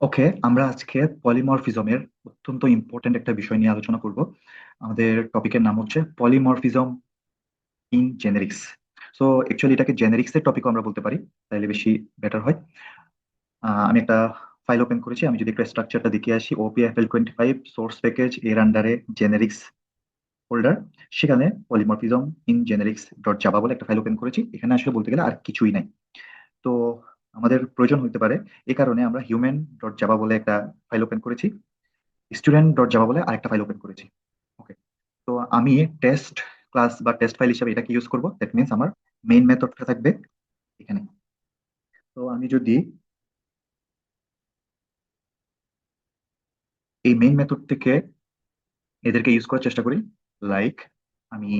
ওকে, আমরা আজকে পলিমরফিজমের অত্যন্ত ইম্পর্ট্যান্ট একটা বিষয় নিয়ে আলোচনা করব। আমাদের টপিকের নাম হচ্ছে পলিমরফিজম ইন জেনেরিক্স। সো অ্যাকচুয়ালি এটাকে জেনেরিক্স এর টপিকও আমরা বলতে পারি, তাহলে বেশি বেটার হয়। আমি একটা ফাইল ওপেন করেছি, আমি যদি একটা স্ট্রাকচারটা দেখে আসি, OPFL 25 সোর্স প্যাকেজ এর আন্ডারে জেনেরিক্স ফোল্ডার, সেখানে পলিমরফিজম ইন জেনেরিক্স ডট জাভা বলে একটা ফাইল ওপেন করেছি। এখানে আসলে বলতে গেলে আর কিছুই নাই। তো আমাদের প্রয়োজন হতে পারে, এই কারণে আমরা হিউম্যান ডট জাভা বলে একটা ফাইল ওপেন করেছি, স্টুডেন্ট ডট জাভা বলে আরেকটা ফাইল ওপেন করেছি। ওকে, তো আমি টেস্ট ক্লাস বা টেস্ট ফাইল হিসেবে এটাকে ইউজ করব। দ্যাট মিনস আমার মেইন মেথডটা থাকবে এখানে। তো আমি যদি এই মেইন মেথড থেকে এদেরকে ইউজ করার চেষ্টা করি, লাইক আমি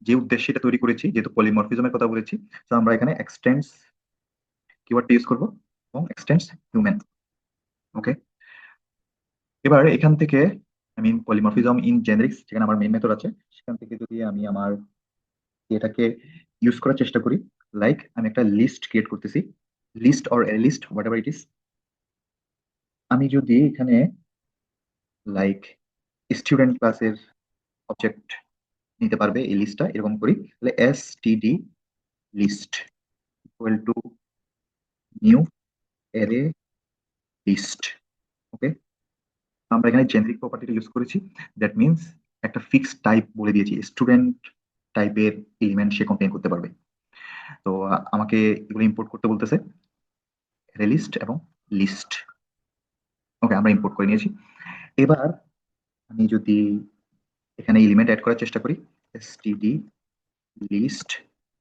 যে উদ্দেশ্যে এটা তৈরি করেছি, যেহেতু পলিমরফিজমের কথা বলেছি, তো আমরা এখানে এক্সটেন্স কিওয়ার্ডটা ইউজ করব এবং এক্সটেন্স হিউম্যান। ওকে, এবার এখান থেকে আমি পলিমরফিজম ইন জেনেরিক্স, যেখানে আমার মেইন মেথড আছে, সেখান থেকে যদি আমি আমার এটাকে ইউজ করার চেষ্টা করি, লাইক আমি একটা লিস্ট ক্রিয়েট করতেছি, list or a list whatever it is. আমি যদি এখানে লাইক স্টুডেন্ট ক্লাসের অবজেক্ট নিতে পারবে এই লিস্টটা, এরকম করি, তাহলে STD list equal to new array list. Okay, আমরা এখানে জেনারিক প্রপার্টিটা ইউজ করেছি। দ্যাট মিনস একটা ফিক্সড টাইপ বলে দিয়েছি, স্টুডেন্ট টাইপের এলিমেন্ট সে কন্টেইন করতে পারবে। তো আমাকে এগুলো ইম্পোর্ট করতে বলতেছে, অ্যারে লিস্ট এবং লিস্ট। ওকে, আমরা ইম্পোর্ট করে নিয়েছি। এবার আমি যদি এখানে এলিমেন্ট অ্যাড করার চেষ্টা করি, std লিস্ট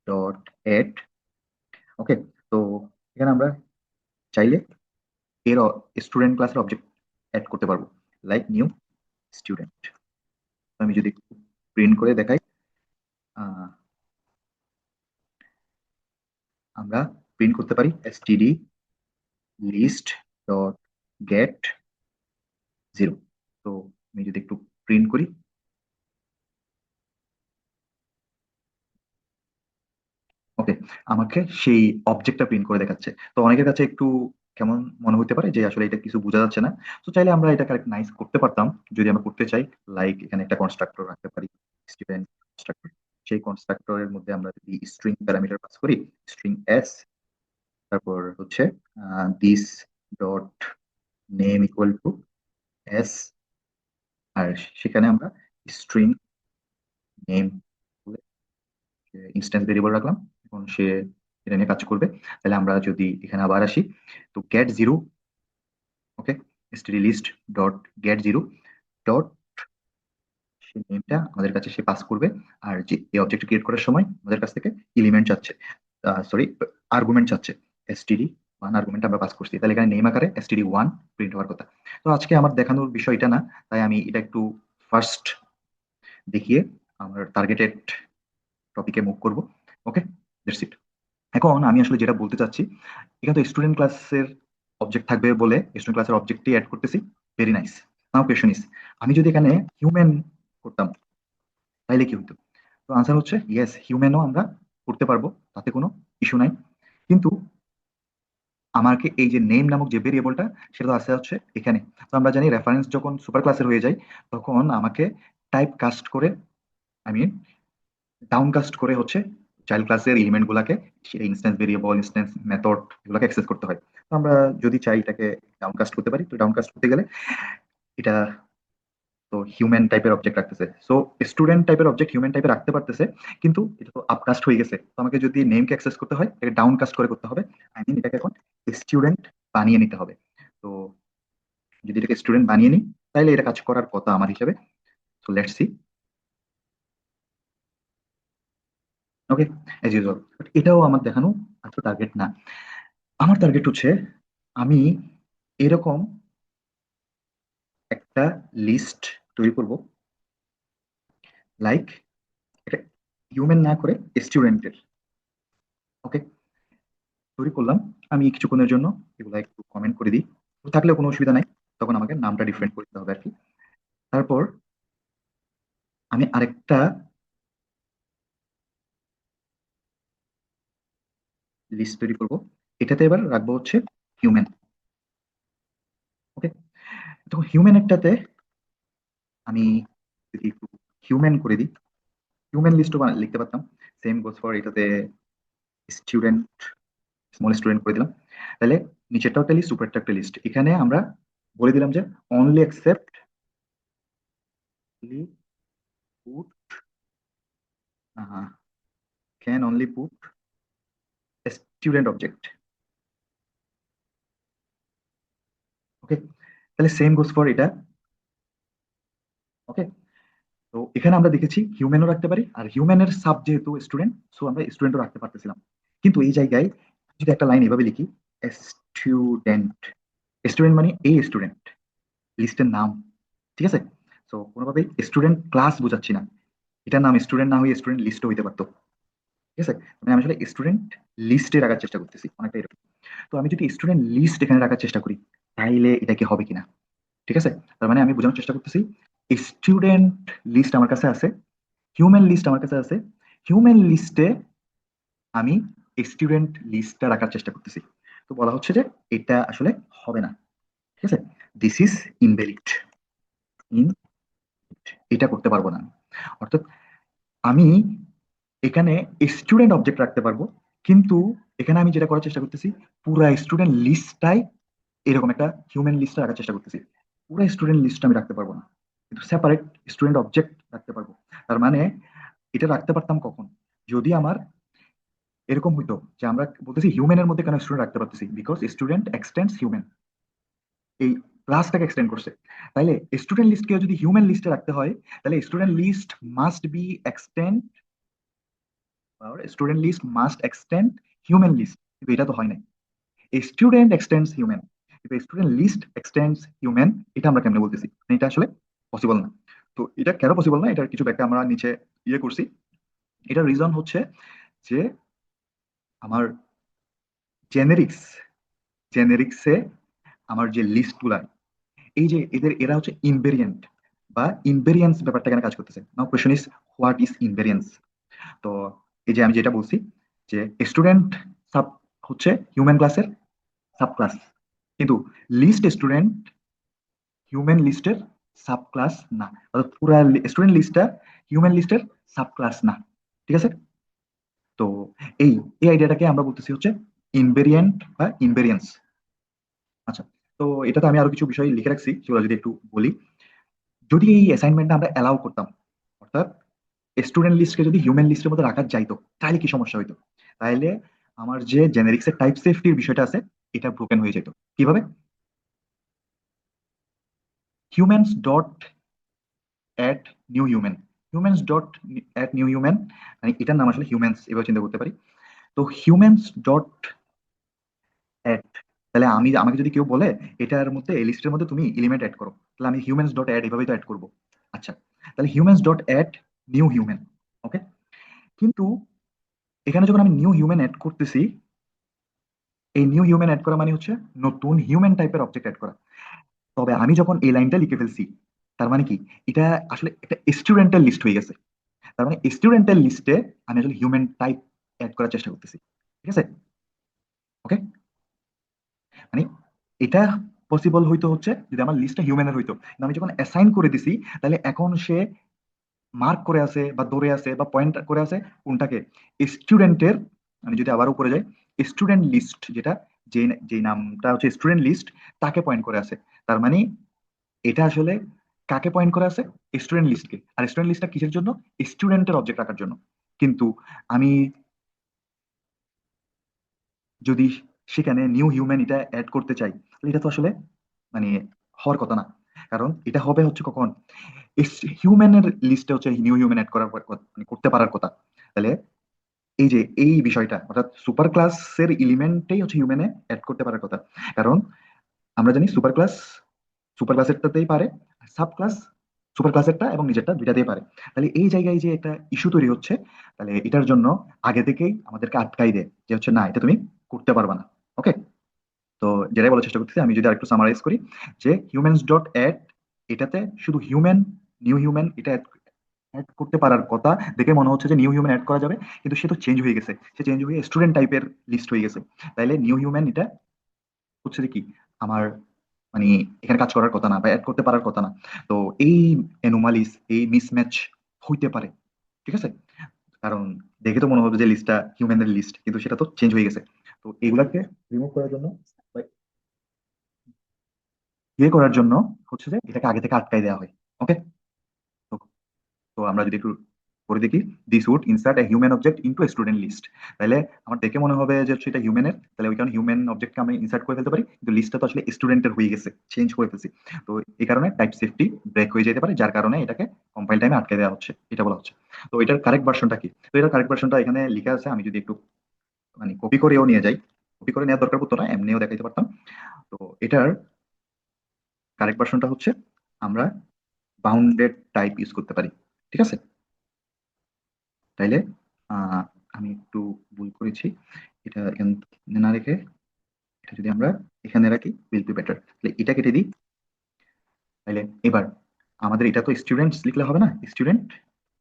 ডট অ্যাড। ওকে, তো এখানে আমরা চাইলে এর স্টুডেন্ট ক্লাসের অবজেক্ট অ্যাড করতে পারবো, লাইক নিউ স্টুডেন্ট। আমি যদি প্রিন্ট করে দেখাই, আহ, আমরা প্রিন্ট করতে পারি std লিস্ট ডট গেট 0। তো আমি যদি একটু প্রিন্ট করি, ওকে, আমাকে সেই অবজেক্টটা প্রিন্ট করে দেখাচ্ছে। তো অনেকের কাছে একটু কেমন মনে হতে পারে যে আসলে এটা কিছু বোঝা যাচ্ছে না। তো চাইলে আমরা এটাকে আরেকটু নাইস করতে পারতাম, যদি আমরা করতে চাই। লাইক এখানে একটা কনস্ট্রাক্টর রাখতে পারি, স্টুডেন্ট কনস্ট্রাক্টর। সেই কনস্ট্রাক্টরের মধ্যে আমরা যদি স্ট্রিং প্যারামিটার পাস করি, স্ট্রিং এস, তারপর হচ্ছে this dot name equal to s, আর সেখানে আমরা স্ট্রিং নেম ইনস্ট্যান্স ভেরিয়েবল রাখলাম। এখন সে এটা নিয়ে কাজ করবে। তাহলে আমরা যদি এখানে আবার আসি, তো get 0, okay, std list dot get 0 dot, সেই নেমটা আমাদের কাছে সে পাস করবে। আর যে এই অবজেক্ট ক্রিয়েট করার সময় আমাদের কাছ থেকে এলিমেন্ট চাচ্ছে, সরি, আর্গুমেন্ট চাচ্ছে, std 1 আর্গুমেন্ট আমরা পাস করছি, তাহলে এখানে নেম আকারে std 1 প্রিন্ট হওয়ার কথা। তো আজকে আমার দেখানোর বিষয় এটা না, তাই আমি এটা একটু ফার্স্ট দেখিয়ে আমার টার্গেটেড টপিকে মুভ করব। ওকে, দ্যাটস ইট। এখন আমি আসলে যেটা বলতে চাচ্ছি, এখানে তো স্টুডেন্ট ক্লাসের অবজেক্ট থাকবে বলে স্টুডেন্ট ক্লাসের অবজেক্টই অ্যাড করতেছি। Very nice. Now question is, আমি যদি এখানে হিউম্যান করতাম তাইলে কি হতো? তো আনসার হচ্ছে ইয়েস, হিউম্যানও আমরা করতে পারবো, তাতে কোনো ইস্যু নাই। কিন্তু আমাকে এই যে নেম নামক যে ভেরিয়েবলটা, সেটা তো আছে হচ্ছে এখানে। তো আমরা জানি রেফারেন্স যখন সুপার ক্লাসের হয়ে যায়, তখন আমাকে টাইপ কাস্ট করে, আই মিন ডাউন কাস্ট করে হচ্ছে চাইল্ড ক্লাসের এলিমেন্ট গুলাকে, ইনস্ট্যান্স ভেরিয়েবল, ইনস্ট্যান্স মেথড, এগুলোকে অ্যাক্সেস করতে হয়। তো আমরা যদি চাই এটাকে ডাউন কাস্ট করতে পারি। তো ডাউন কাস্ট করতে গেলে এটা তো হিউম্যান টাইপের অবজেক্ট রাখতেছে, সো স্টুডেন্ট টাইপের অবজেক্ট হিউম্যান টাইপের রাখতে পারতেছে, কিন্তু এটা তো আপকাস্ট হয়ে গেছে। তো আমাকে যদি নেমকে অ্যাক্সেস করতে হয়, এটাকে ডাউন কাস্ট করে করতে হবে। আই মিন এটাকে এখন স্টুডেন্ট বানিয়ে নিতে হবে। তো যদি এটাকে স্টুডেন্ট বানিয়ে নিই, তাহলে এটা কাজ করার কথা আমার হিসাবে। So let's see. Okay, age usual, but এটাও আমার দেখানো আসলে টার্গেট না। আমার টার্গেট হচ্ছে আমি এরকম একটা লিস্ট তৈরি করব, লাইক এটা হিউম্যান না করে স্টুডেন্টের। ওকে, তৈরি করলাম। আমি কিছুক্ষণের জন্য এগুলা একটু কমেন্ট করে দিই, থাকলেও কোনো অসুবিধা নাই, তখন আমাকে নামটা ডিফারেন্ট করে দিতে হবে আর কি। তারপর আমি আরেকটা লিস্ট তৈরি করব, এটাতে এবার রাখবো হচ্ছে হিউম্যান। তখন হিউম্যানেরটাতে আমি যদি একটু হিউম্যান করে দিই, হিউম্যান লিস্টও লিখতে পারতাম। সেম গোজ ফর এটাতে স্টুডেন্ট, স্মল স্টুডেন্ট করে দিলাম। তাহলে নিচেরটাও একটা লিস্ট, উপরেরটা একটা লিস্ট। এখানে আমরা বলে দিলাম যে only accept put can only put student object. Okay, তাহলে সেম গোজ ফর এটা। ওকে, তো এখানে আমরা দেখেছি হিউম্যানও রাখতে পারি, আর হিউম্যানের সাব যেহেতু স্টুডেন্ট, সো আমরা স্টুডেন্টও রাখতে পারতেছিলাম। কিন্তু এই জায়গায় যদি একটা লাইন এভাবে লিখি, স্টুডেন্ট, স্টুডেন্ট মানে এই স্টুডেন্ট লিস্টের নাম, ঠিক আছে? তো কোনোভাবেই স্টুডেন্ট ক্লাস বোঝাচ্ছি না, এটার নাম স্টুডেন্ট না হয়ে স্টুডেন্ট লিস্টও হইতে পারতো, ঠিক আছে? মানে আমি আসলে স্টুডেন্ট লিস্টে রাখার চেষ্টা করতেছি অনেকটা এরকম। তো আমি যদি স্টুডেন্ট লিস্ট এখানে রাখার চেষ্টা করি, তাইলে এটা কি হবে কিনা? ঠিক আছে, তার মানে আমি বোঝানোর চেষ্টা করতেছি স্টুডেন্ট লিস্ট আমার কাছে আছে, হিউম্যান লিস্ট আমার কাছে আছে, হিউম্যান লিস্টে আমি স্টুডেন্ট লিস্টটা রাখার চেষ্টা করতেছি। তো বলা হচ্ছে যে এটা আসলে হবে না, ঠিক আছে? দিস ইজ ইনভ্যালিড, ইন, এটা করতে পারবো না। অর্থাৎ আমি এখানে স্টুডেন্ট অবজেক্ট রাখতে পারবো, কিন্তু এখানে আমি যেটা করার চেষ্টা করতেছি, পুরো স্টুডেন্ট লিস্টটাই এরকম একটা হিউম্যান লিস্ট রাখার চেষ্টা করতেছি। পুরো স্টুডেন্ট লিস্ট আমি রাখতে পারবো না, কিন্তু সেপারেট স্টুডেন্ট অবজেক্ট রাখতে পারবো। তার মানে এটা রাখতে পারতাম কখন? যদি আমার এরকম হইতো যে আমরা বলতেছি হিউম্যানের মধ্যে কেন স্টুডেন্ট রাখতে পারতেছি, বিকজ স্টুডেন্ট এক্সটেন্ডস হিউম্যান, এই ক্লাসটাকে এক্সটেন্ড করছে। তাইলে স্টুডেন্ট লিস্টকে যদি হিউম্যান লিস্টে রাখতে হয়, তাহলে student list must be extend, student list must extend human list, কিন্তু এটা তো হয় না। স্টুডেন্ট এক্সটেন্ডস হিউম্যান, কিন্তু স্টুডেন্ট লিস্ট এক্সটেন্ডস হিউম্যান, এটা আমরা কেমনে বলতেছি? মানে এটা আসলে পসিবল না। তো এটা কেন পসিবল না, এটার কিছু ব্যাখ্যা আমরা নিচে ইয়ে করছি। এটার রিজন হচ্ছে যে আমার জেনেরিক্স, জেনেরিক্সে আমার যে লিস্ট গুলা, এই যে এরা হচ্ছে ইনভেরিয়েন্ট বা ইনভেরিয়েন্স ব্যাপারটা এখানে কাজ করতেছে। Now question is what is ইনভেরিয়েন্স? তো এই যে আমি যেটা বলছি যে স্টুডেন্ট সাব হচ্ছে হিউম্যান ক্লাসের সাব ক্লাস, কিন্তু লিস্ট স্টুডেন্ট হিউম্যান লিস্টের সাব ক্লাস না, অর্থাৎ পুরো স্টুডেন্ট লিস্টটা হিউম্যান লিস্টের সাব ক্লাস না, ঠিক আছে? তো এই এই আইডিয়াটাকে আমরা বলতেছি হচ্ছে ইনভেরিয়েন্ট বা ইনভেরিয়েন্স। আচ্ছা, তো এটাতে আমি আরো কিছু বিষয় লিখে রাখছি, সেগুলো যদি একটু বলি। যদি এই অ্যাসাইনমেন্টটা আমরা অ্যালাউ করতাম, অর্থাৎ স্টুডেন্ট লিস্টকে যদি হিউম্যান লিস্টের মধ্যে রাখা যাইতো, তাহলে কি সমস্যা হইতো? তাহলে আমার যে জেনেরিক্সের টাইপ সেফটির বিষয়টা আছে, এটা ব্রোকেন হয়ে যেত। কিভাবে? Humans dot add new human, humans dot add new human, মানে এটার নাম আসলে হিউম্যানস, এভাবে চিন্তা করতে পারি। তো হিউম্যানস ডট অ্যাড, তাহলে আমি, আমাকে যদি কেউ বলে এটার মধ্যে এই লিস্টের মধ্যে তুমি এলিমেন্ট অ্যাড করো, তাহলে আমি হিউম্যানস ডট অ্যাড এভাবেই তো অ্যাড করবো। আচ্ছা, তাহলে humans dot add new human. Okay, কিন্তু এখানে যখন আমি নিউ হিউম্যান অ্যাড করতেছি, এই নিউ হিউম্যান অ্যাড করা মানে হচ্ছে নতুন হিউম্যান টাইপের অবজেক্ট অ্যাড করা। তবে আমি যখন এই লাইনটা লিখে ফেলছি, তার মানে কি, এটা আসলে একটা স্টুডেন্টের লিস্ট হয়ে গেছে। তার মানে স্টুডেন্টের লিস্টে আমি আসলে হিউম্যান টাইপ অ্যাড করার চেষ্টা করতেছি, ঠিক আছে? ওকে, মানে এটা পসিবল হইতো হচ্ছে যদি আমার লিস্টটা হিউম্যানের হইতো, কিন্তু আমি যখন অ্যাসাইন করে দিছি, তাহলে এখন সে মার্ক করে আছে বা ধরে আছে বা পয়েন্ট করে আছে কোনটাকে, স্টুডেন্টের। আমি যদি আবার উপরে যাই, স্টুডেন্ট লিস্ট যেটা, যে যে নামটা হচ্ছে স্টুডেন্ট লিস্ট, তাকে পয়েন্ট করে আছে। তার মানে এটা আসলে কাকে পয়েন্ট করে আছে? স্টুডেন্ট লিস্টকে। আর স্টুডেন্ট লিস্টটা কিসের জন্য? স্টুডেন্টের অবজেক্ট রাখার জন্য। কিন্তু আমি যদি সেখানে নিউ হিউম্যান এটা অ্যাড করতে চাই, তাহলে এটা তো আসলে মানে হওয়ার কথা না। কারণ এটা হবে হচ্ছে কখন, হিউম্যানের লিস্টে হচ্ছে নিউ হিউম্যান অ্যাড করার মানে করতে পারার কথা। তাহলে এই যে এই বিষয়টা, অর্থাৎ সুপার ক্লাসের এলিমেন্টেই হচ্ছে হিউম্যানে অ্যাড করতে পারার কথা। কারণ আমরা জানি সুপার ক্লাস সুপার ক্লাসেরটাতেই পারে, সাব ক্লাস সুপার ক্লাসেরটা এবং নিজেরটা দুইটাতেই পারে। তাহলে এই জায়গায় যে একটা ইস্যু তৈরি হচ্ছে, তাহলে এটার জন্য আগে থেকেই আমাদেরকে আটকাই দেয় যে হচ্ছে না, এটা তুমি করতে পারবা না। ওকে, তো যেটাই বলার চেষ্টা করতেছি, আমি যদি আরেকটু সামারাইজ করি, যে হিউম্যানস ডট অ্যাড, এটাতে শুধু হিউম্যান, নিউ হিউম্যান এটা অ্যাড করতে পারার কথা। দেখে মনে হচ্ছে যে নিউ হিউম্যান অ্যাড করা যাবে, কিন্তু সে তো চেঞ্জ হয়ে গেছে, সে চেঞ্জ হয়ে স্টুডেন্ট টাইপের লিস্ট হয়ে গেছে। তাইলে নিউ হিউম্যান এটা হচ্ছে যে কি, আমার মানে এখানে কাজ করার কথা না বা অ্যাড করতে পারার কথা না। তো এই অ্যানোমালিস, এই মিসম্যাচ হইতে পারে, ঠিক আছে? কারণ দেখে তো মনে হবে যে লিস্টটা হিউম্যানের লিস্ট, কিন্তু সেটা তো চেঞ্জ হয়ে গেছে। তো এগুলাকে রিমুভ করার জন্য বা ইয়ে করার জন্য হচ্ছে যে এটাকে আগে থেকে আটকাই দেওয়া হয়। ওকে, তো তো আমরা যদি একটু করে দেখি, this would insert a human object into student list. তাহলে আমার দেখে মনে হবে যে সেটা হিউম্যানের, তাহলে ওই কারণে হিউম্যান অবজেক্টকে আমি ইনসার্ট করে ফেলতে পারি, কিন্তু লিস্টটা তো আসলে স্টুডেন্টের হয়ে গেছে, চেঞ্জ করে ফেলছি। তো এই কারণে টাইপ সেফটি ব্রেক হয়ে যেতে পারে, যার কারণে এটাকে কম্পাইল টাইমে আটকে দেওয়া হচ্ছে, এটা বলা হচ্ছে। তো এটার কারেক্ট ভার্সনটা কি? তো এটার কারেক্ট ভার্সনটা এখানে লেখা আছে, আমি যদি একটু মানে কপি করেও নিয়ে যাই, কপি করে নেওয়ার দরকার পড়তো না, এমনিও দেখাইতে পারতাম। তো এটার কারেক্ট ভার্সনটা হচ্ছে, আমরা বাউন্ডেড টাইপ ইউজ করতে পারি, ঠিক আছে? তাইলে আহ, আমি একটু ভুল করেছি, এটা এখানে না রেখে এটা যদি আমরা এখানে রাখি উইল বি বেটার। তাহলে এটা কেটে দিই। তাহলে এবার আমাদের এটা তো স্টুডেন্টস লিখলে হবে না, স্টুডেন্ট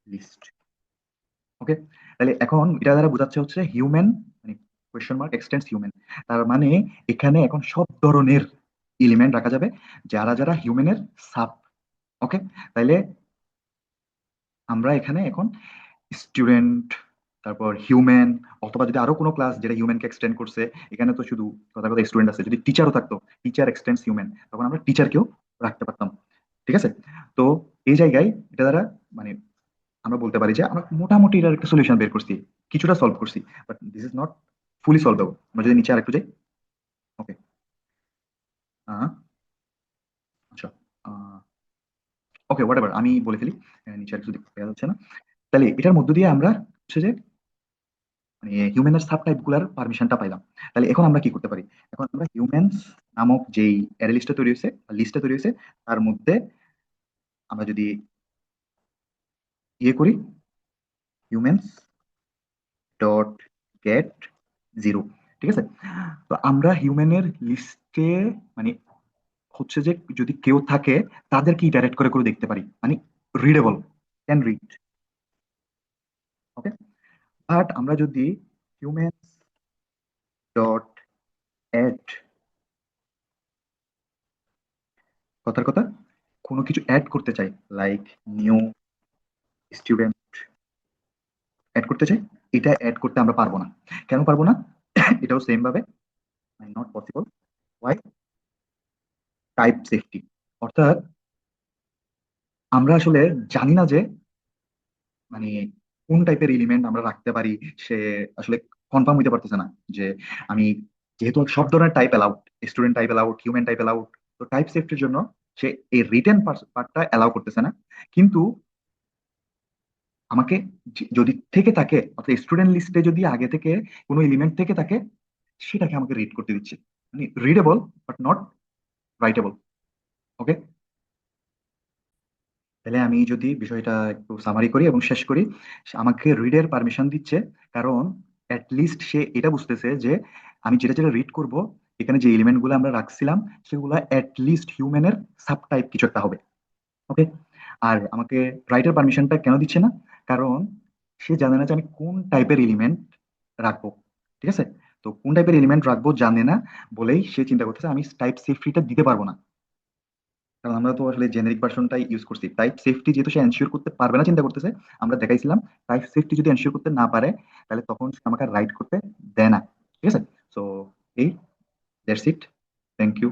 লিস্ট। ওকে, তাহলে এখন এটা দ্বারা বোঝাচ্ছে হচ্ছে হিউম্যান, মানে কোয়েশ্চেন মার্ক এক্সটেন্ডস হিউম্যান। তার মানে এখানে এখন সব ধরনের এলিমেন্ট রাখা যাবে যারা যারা হিউম্যানের সাব। ওকে, তাইলে আমরা এখানে এখন স্টুডেন্ট, তারপর হিউম্যান, অথবা যদি আরো কোনো ক্লাস যেটা হিউম্যানকে এক্সটেন্ড করছে, এখানে তো শুধু কথা কথা স্টুডেন্ট আছে, যদি টিচারও থাকতো, টিচার এক্সটেন্ডস হিউম্যান, তখন আমরা টিচারকেও রাখতে পারতাম, ঠিক আছে? তো এই জায়গায় এটা দ্বারা মানে আমরা বলতে পারি যে আমরা মোটামুটি এটার একটা সলিউশন বের করছি, কিছুটা সলভ করছি, but this is not fully solvable. আমরা যদি নিচে আরেকটু যাই। ওকে, আচ্ছা, ওকে, হোয়াট এভার, আমি বলে ফেলি। নিচে আর কিছু দেখতে পাওয়া যাচ্ছে না। তাহলে এটার মধ্য দিয়ে আমরা হচ্ছে যে মানে হিউম্যানের সাব টাইপ গুলার পারমিশনটা পাইলাম। তাহলে এখন আমরা কি করতে পারি? এখন আমরা হিউম্যানস নামক যেই অ্যারে লিস্টটা তৈরি হয়েছে, লিস্টটা তৈরি হয়েছে, তার মধ্যে আমরা যদি ইয়ে করি, হিউম্যানস ডট গেট জিরো, ঠিক আছে? তো আমরা হিউম্যানের লিস্টে মানে হচ্ছে যে যদি কেউ থাকে তাদেরকে ইটারেট করে করে দেখতে পারি, মানে readable, can read. Okay, but আমরা যদি হিউম্যানস ডট অ্যাড, কথার কথা, কোনো কিছু অ্যাড করতে চাই, লাইক নিউ স্টুডেন্ট অ্যাড করতে চাই, এটা অ্যাড করতে আমরা পারবো না। কেন পারবো না? এটাও সেম ভাবে not possible. Why? Type safety. অর্থাৎ আমরা আসলে জানি না যে মানে কোন টাইপের এলিমেন্ট আমরা রাখতে পারি। সে আসলে কনফার্ম হইতে পারতেছে না যে আমি, যেহেতু সব ধরনের type allowed, student type allowed, human type allowed, তো টাইপ সেফটির জন্য সে এই রিটেন পার্টটা অ্যালাউ করতেছে না। কিন্তু আমাকে যদি থেকে থাকে, অর্থাৎ স্টুডেন্ট লিস্টে যদি আগে থেকে কোনো এলিমেন্ট থেকে থাকে, সেটাকে আমাকে রিড করতে দিচ্ছে, মানে রিডেবল বাট নট রাইটেবল। ওকে, তাহলে আমি যদি বিষয়টা একটু সামারি করি এবং শেষ করি, সে আমাকে রিডের পারমিশন দিচ্ছে, কারণ লিস্ট সে এটা বুঝতেছে যে আমি যেটা যেটা রিড করব, এখানে যে এলিমেন্ট গুলো আমরা রাখছিলাম সেগুলো লিস্ট হিউম্যানের সাব টাইপ কিছু একটা হবে। ওকে, আর আমাকে রাইটের পারমিশনটা কেন দিচ্ছে না? কারণ সে জানে না যে আমি কোন টাইপের এলিমেন্ট রাখবো, ঠিক আছে? তো কোন টাইপের এলিমেন্ট রাখবো জানে না, বলেই সে চিন্তা করতেছে আমি টাইপ সেফটিটা দিতে পারবো না। কারণ আমরা তো আসলে জেনেরিক ভার্সনটাই ইউজ করছি, টাইপ সেফটি যেহেতু সে এনশিওর করতে পারবে না চিন্তা করতেছে, আমরা দেখাইছিলাম টাইপ সেফটি যদি এনশিওর করতে না পারে, তাহলে তখন সে আমাকে রাইট করতে দেয় না, ঠিক আছে? সো এই দ্যাটস ইট, থ্যাংক ইউ।